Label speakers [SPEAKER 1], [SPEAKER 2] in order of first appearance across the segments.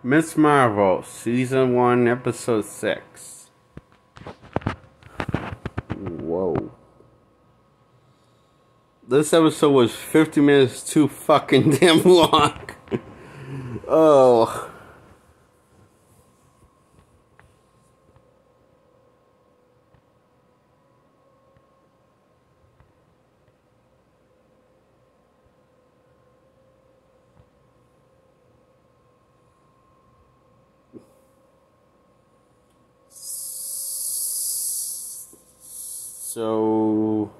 [SPEAKER 1] Miss Marvel, Season 1, Episode 6. Whoa. This episode was 50 minutes too fucking damn long. Oh. So,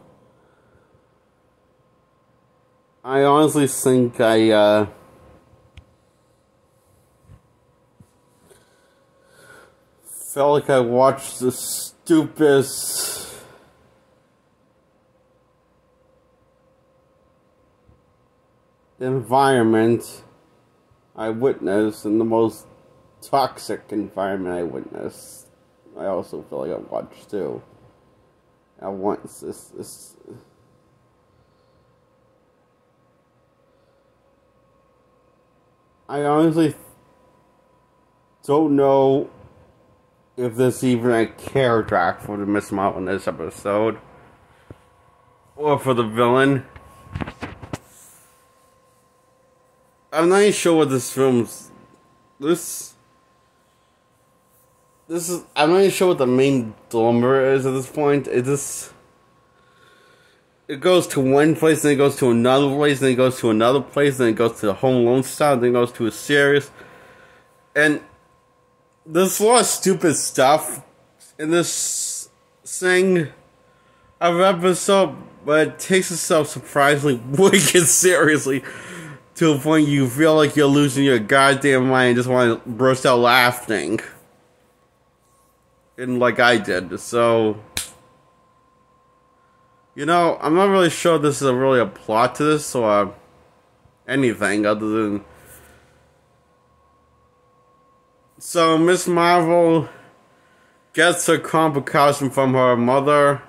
[SPEAKER 1] I honestly think I felt like I watched the stupidest environment I witnessed and the most toxic environment I witnessed. I also feel like I watched too. At once, this I honestly don't know if there's even a character arc for the Miss Marvel in this episode, or for the villain. I'm not even sure what this film's I'm not even sure what the main dilemma is at this point. It goes to one place, then it goes to another place, then it goes to another place, then it goes to the Home Alone style, then it goes to a series. And there's a lot of stupid stuff in this thing of episode, but it takes itself surprisingly wicked seriously to a point you feel like you're losing your goddamn mind and just want to burst out laughing. And like I did, so I'm not really sure this is really a plot to this or anything other than so Miss Marvel gets her convocation from her mother,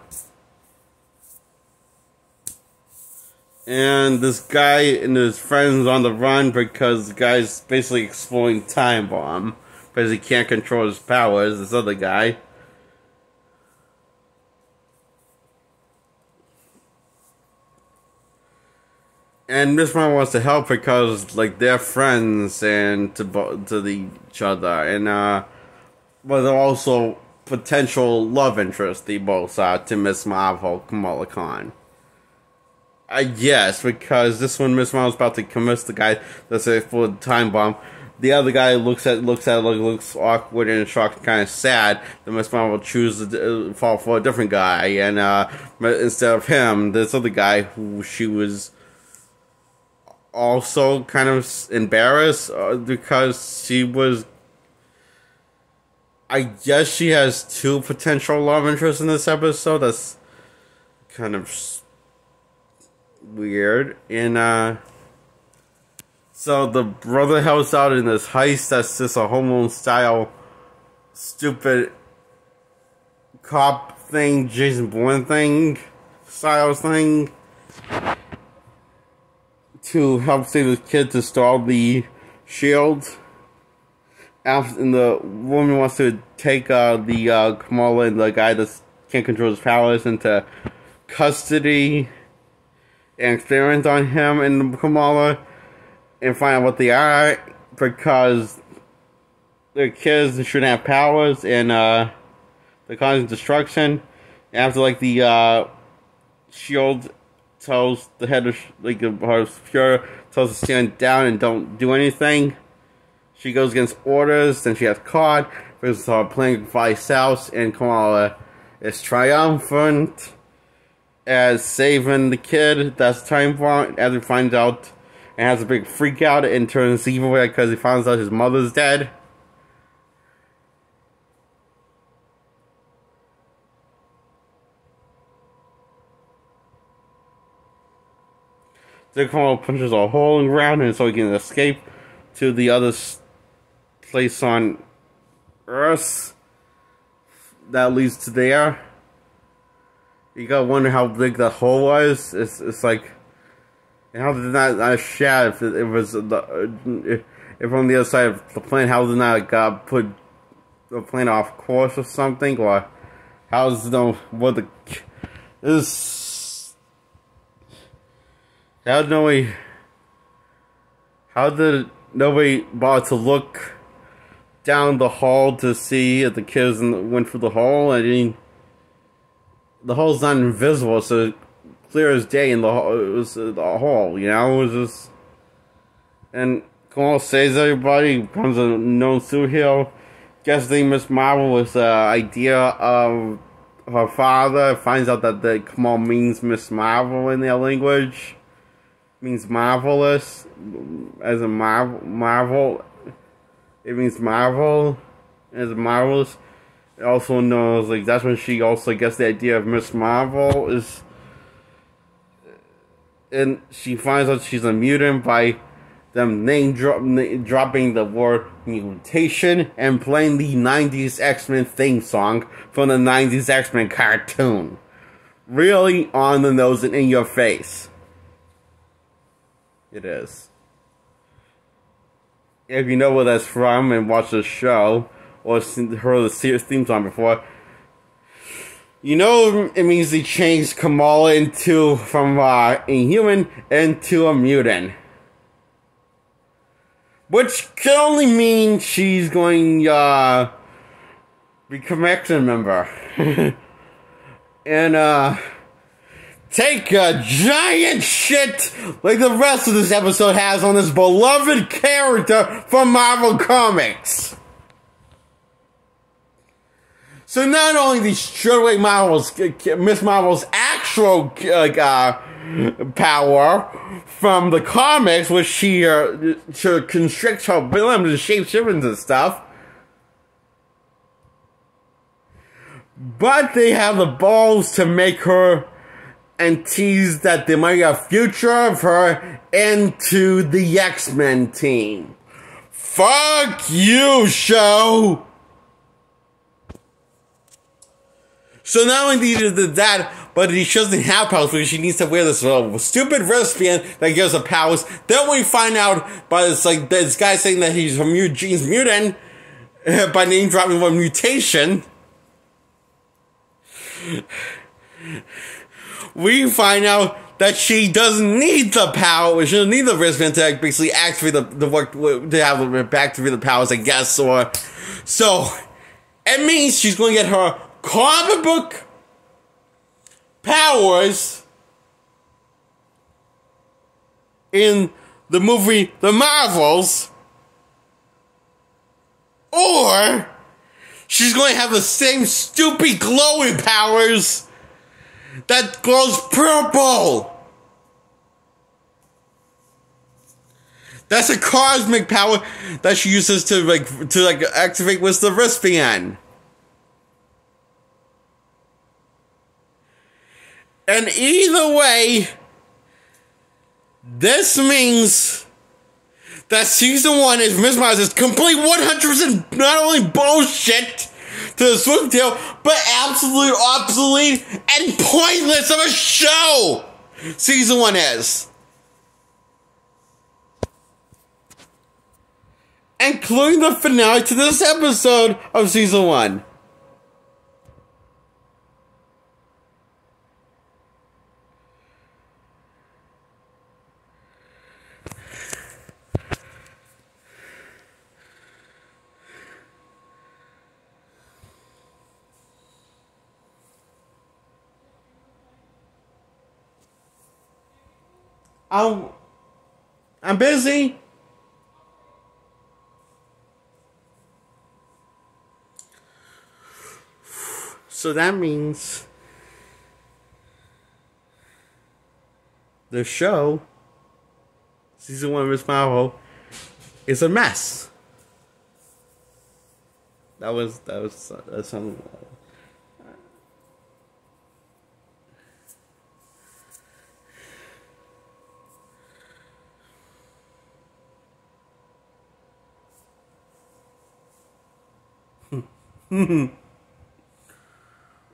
[SPEAKER 1] and this guy and his friends on the run because the guy's basically exploding time bomb. Because he can't control his powers, this other guy. And Miss Marvel wants to help because, like, they're friends and to each other. And, but they're also potential love interests, they both are, to Miss Marvel, Kamala Khan. I guess, because this one, Miss Marvel's about to convince the guy that's a full time bomb. The other guy looks awkward and shocked, kind of sad. The Miss Marvel chooses to fall for a different guy, and instead of him, this other guy who she was also kind of embarrassed because she was. I guess she has two potential love interests in this episode. That's kind of weird, and so the brother helps out in this heist that's just a Home Alone style stupid cop thing, Jason Bourne thing, style thing, to help save the kid to stall the shield. And the woman wants to take the Kamala and the guy that can't control his powers into custody and experiment on him and Kamala and find out what they are, because their kids shouldn't have powers and they're causing destruction. After the shield tells the head of her Fuhrer tells her to stand down and don't do anything, she goes against orders. Then she has caught because her plane flies south, and Kamala is triumphant as saving the kid that's time bomb, as he finds out and has a big freak out and turns evil because he finds out his mother's dead. Then Kamala punches a hole in the ground and so he can escape to the other place on Earth that leads to there. You gotta wonder how big that hole was. It's like, how did that shatter if it was if on the other side of the planet, how did not God put the planet off course or something, or how's no what the is how did nobody bother to look down the hall to see if the kids went through the hall? I mean, the hall's not invisible, so clear as day in the hall. It was the hall, you know. It was just, and Kamala saves everybody, becomes a known superhero. Guessing Miss Marvel was the idea of her father. Finds out that the Kamal means Miss Marvel in their language. Means marvelous, as a marvel. It means marvel, as a marvelous. It also knows, like, that's when she also gets the idea of Miss Marvel is, and she finds out she's a mutant by them dropping the word mutation and playing the 90s X-Men theme song from the 90s X-Men cartoon. Really on the nose and in your face. It is. If you know where that's from and watched the show, or heard the series theme song before, you know it means they changed Kamala from Inhuman into a mutant. Which can only mean she's going become X-Men member. And take a giant shit like the rest of this episode has on this beloved character from Marvel Comics. So not only they strip away Miss Marvel's actual power from the comics, which she constricts her limbs and shapeshifts and stuff, but they have the balls to make her and tease that there might be a future of her into the X-Men team. Fuck you, show! So not only did that, but she doesn't have powers because she needs to wear this stupid wristband that gives her powers. Then we find out by this guy saying that he's from Eugene's mutant by name dropping one mutation. We find out that she doesn't need the power. She doesn't need the wristband to basically activate the work to have activate the powers, I guess. Or so it means she's going to get her comic book powers in the movie The Marvels, or she's going to have the same stupid glowing powers that glows purple. That's a cosmic power that she uses to activate with the wristband. And either way, this means that season 1 is Miss Marvel is complete 100% not only bullshit to the Swiftail, but absolute obsolete and pointless of a show. Season 1 is. Including the finale to this episode of season 1. I'm busy. So that means the show, season 1 of Miss Marvel, is a mess. That's something.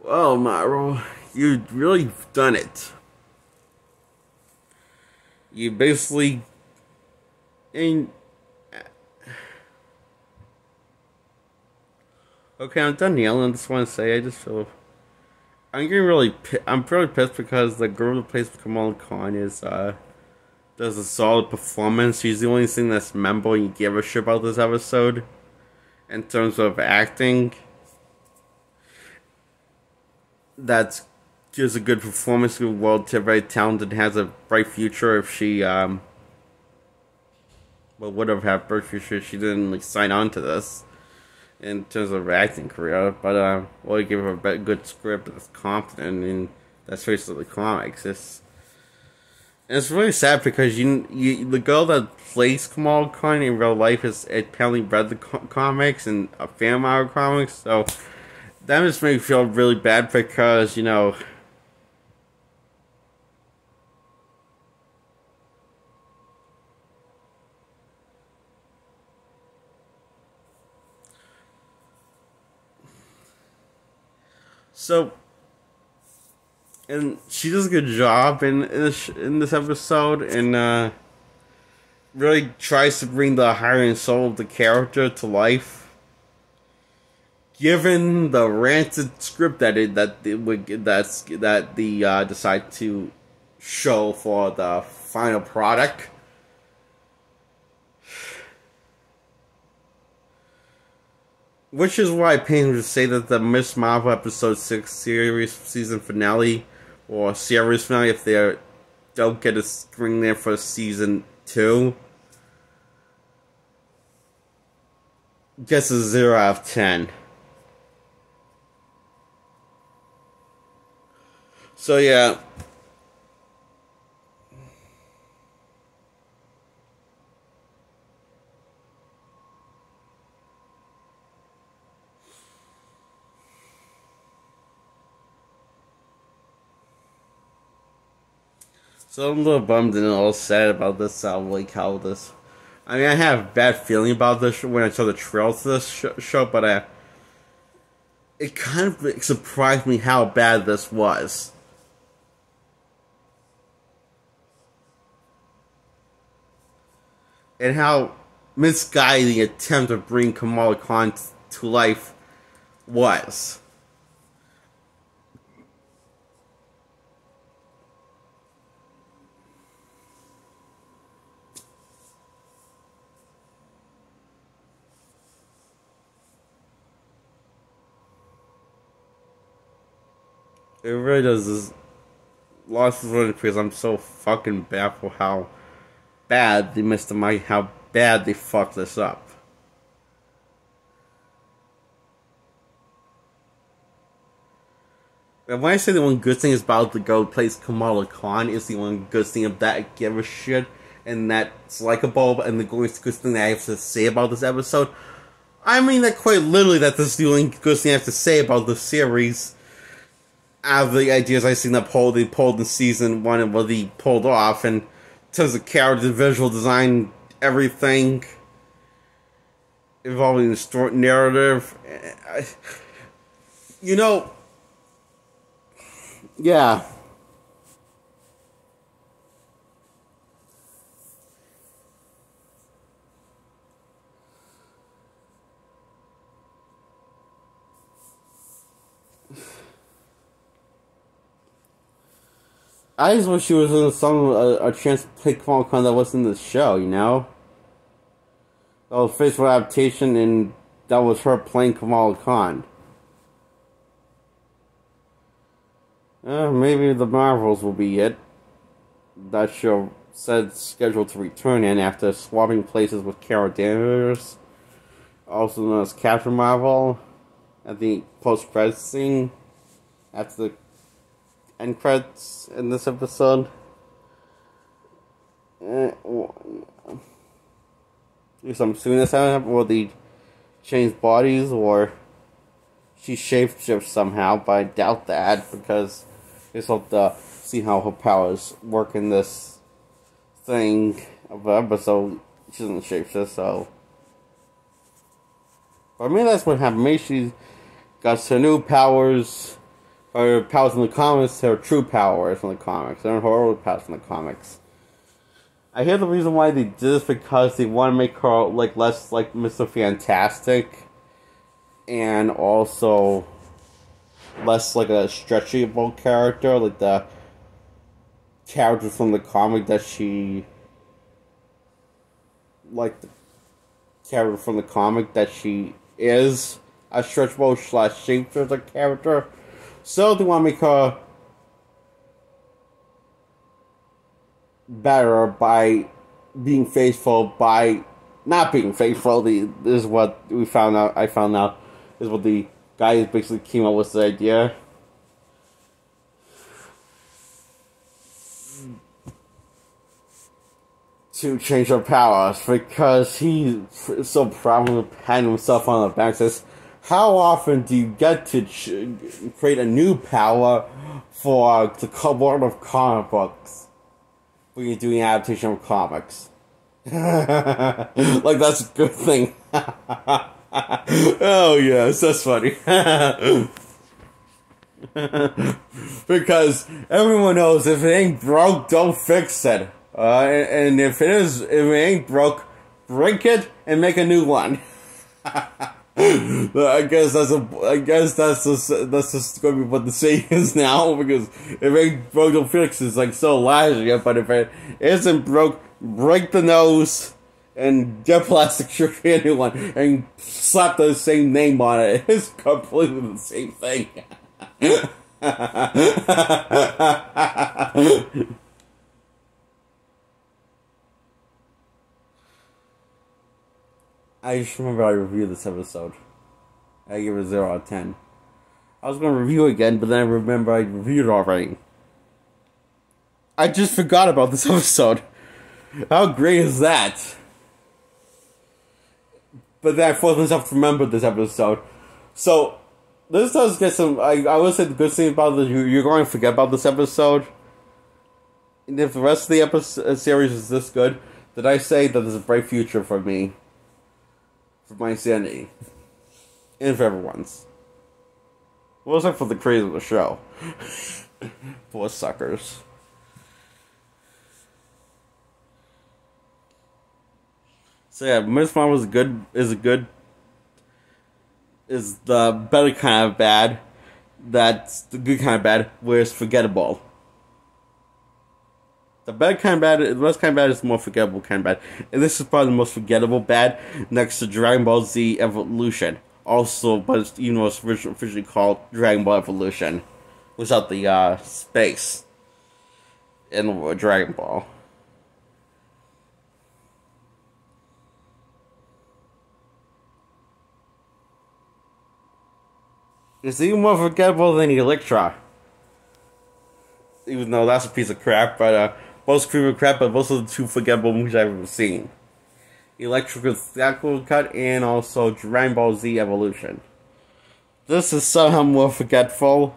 [SPEAKER 1] Well, Marvel, you've really done it. You basically, and Okay, I'm done yelling. I just want to say I just feel I'm really pissed because the girl who plays Kamala Khan does a solid performance. She's the only thing that's memorable and you give a shit about this episode in terms of acting. That's gives a good performance. Well, very talented, has a bright future. If she would have had a bright future if she didn't like sign on to this in terms of her acting career. But well, you give her a good script that's confident and that's basically comics. It's really sad because the girl that plays Kamala Khan in real life is apparently read the comics and a fan of our comics, so that just makes me feel really bad because so. And she does a good job in this episode, and really tries to bring the heart and soul of the character to life. Given the rancid script that the decide to show for the final product, which is why I pain to say that the Miss Marvel episode 6 series season finale or series finale, if they don't get a screen there for season 2, gets a 0 out of 10. So yeah. So I'm a little bummed and a little sad about this, like how this... I mean, I have a bad feeling about this when I saw the trailer to this show, but it kind of surprised me how bad this was. And how misguided the attempt to bring Kamala Khan to life was. It really does this lost running because I'm so fucking baffled how bad they missed the mic, how bad they fucked this up. And when I say the one good thing is about the girl who plays Kamala Khan is the one good thing of that I give a shit and that's likable, and the only good thing that I have to say about this episode, I mean that quite literally that this is the only good thing I have to say about the series. Out of the ideas I've seen that they pulled in season 1 and what they pulled off, and in terms of character, visual design, everything involving the story narrative, yeah. I just wish she was in a chance to play Kamala Khan that wasn't in the show, That was faithful adaptation, and that was her playing Kamala Khan. Maybe the Marvels will be it. That show said scheduled to return in after swapping places with Carol Danvers, also known as Captain Marvel, at the post-credits scene after the end credits in this episode. I'm assuming this happened, or they changed bodies, or she shapeshifts somehow, but I doubt that because I just hope to see how her powers work in this thing of the episode. She doesn't shapeshift, so. But maybe that's what happened. Maybe she got her new powers. Her powers in the comics, her true powers in the comics, and her old powers in the comics. I hear the reason why they did this because they want to make her like less like Mr. Fantastic, and also less like a stretchable character, like the character from the comic that she, like the character from the comic that she is a stretchable slash shapeshifter character. So they want to make her better by being faithful, by not being faithful. This is what we found out. I found out is what the guy basically came up with the idea. To change her powers because he's so proud of patting himself on the back. Says, how often do you get to create a new power for the world of comic books when you're doing adaptation of comics? Like, that's a good thing. Oh yes, that's funny. Because everyone knows if it ain't broke, don't fix it. And if it ain't broke, break it and make a new one. I guess that's just going to be what the saying is now, because if it ain't broke, don't fix it. It's like so logical. But if it isn't broke, break the nose and get plastic surgery a new one and slap the same name on it. It's completely the same thing. I just remember I reviewed this episode. I gave it a 0 out of 10. I was going to review it again, but then I remember I reviewed it already. I just forgot about this episode. How great is that? But then I forced myself to remember this episode. So, this does get some... I would say the good thing about this, you're going to forget about this episode. And if the rest of the episode series is this good, then I say that there's a bright future for me. For my sanity. And for everyone's. Well, except for the creators of the show. Poor suckers. So yeah, Miss Marvel is the better kind of bad. That's the good kind of bad, where it's forgettable. The best kind of bad is the more forgettable kind of bad. And this is probably the most forgettable bad next to Dragon Ball Z Evolution. Also, but it's, even though it's officially called Dragon Ball Evolution. Without the space in Dragon Ball. It's even more forgettable than Electra. Even though that's a piece of crap, but most cream of crap, but most of the two forgettable movies I've ever seen. Electrical Theatrical Cut and also Dragon Ball Z Evolution. This is somehow more forgetful.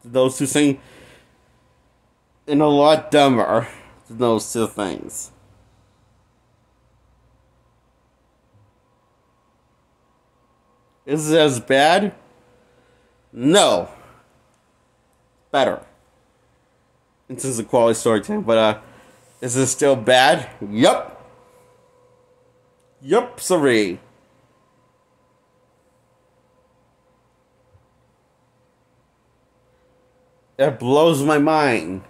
[SPEAKER 1] Those two things. And a lot dumber than those two things. Is it as bad? No. Better. In terms of quality storytelling, but is it still bad? Yup. Yup, sorry. It blows my mind.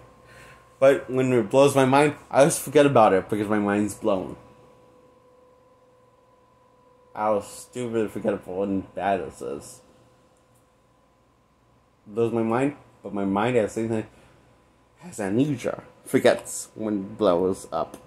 [SPEAKER 1] But when it blows my mind, I just forget about it because my mind's blown. How stupid, forgettable, and bad this is. Blows my mind, but my mind at the same time has amnesia. Forgets when it blows up.